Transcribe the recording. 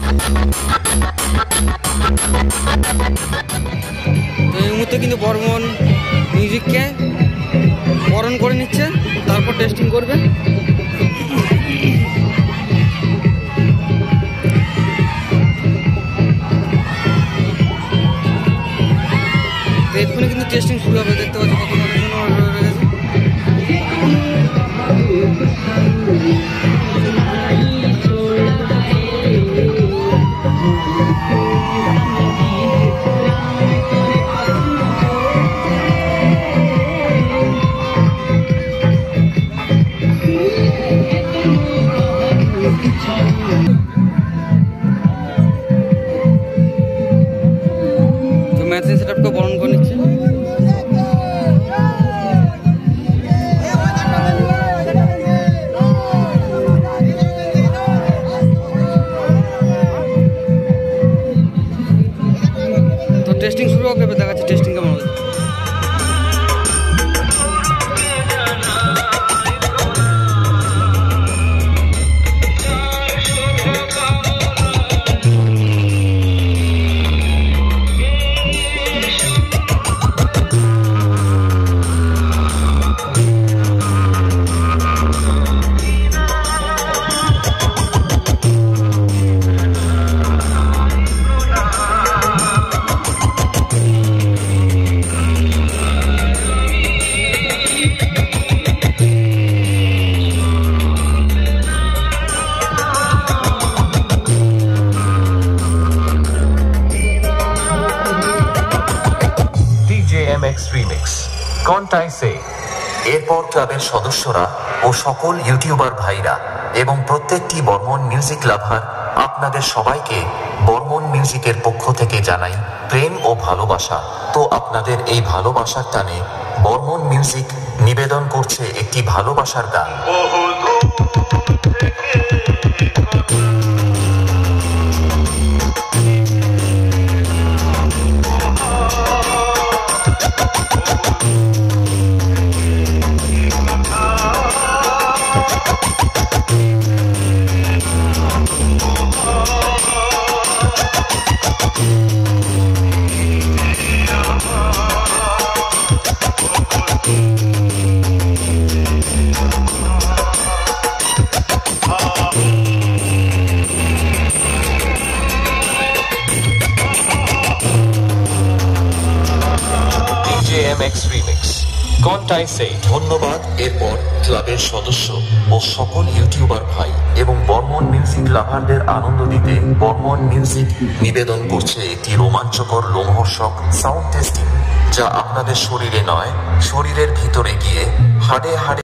তো এই মুহূর্তে কিন্তু বর্মন মিউজিককে বরণ করে নিচ্ছে, তারপর টেস্টিং করবে। এক্ষুনি কিন্তু টেস্টিং শুরু হবে, দেখতে পাচ্ছি কত মানুষজন রয়ে গেছে। তো ম্যাচিং সেটআপকে বরণ করে নিচ্ছে। তো টেস্টিং শুরু হবে, দেখাচ্ছে টেস্টিং কেমন হবে। রিমিক্স কন্টাইসে। এরপর ক্লাবের সদস্যরা ও সকল ইউটিউবার ভাইরা এবং প্রত্যেকটি বর্মন মিউজিক লাভার আপনাদের সবাইকে বর্মন মিউজিকের পক্ষ থেকে জানাই প্রেম ও ভালোবাসা। তো আপনাদের এই ভালোবাসার টানে বর্মন মিউজিক নিবেদন করছে একটি ভালোবাসার গান। রিমিক্স কন্টাইসে ধন্যবাদ। এরপর ক্লাবের সদস্য ও সকল ইউটিউবার ভাই এবং বর্মন মিউজিক লাভারদের আনন্দ দিতে বর্মন মিউজিক নিবেদন করছে একটি রোমাঞ্চকর লোমহর্ষক সাউন্ড টেস্টিং, যা আপনাদের শরীরে নয় শরীরের ভিতরে গিয়ে হাড়ে হাড়ে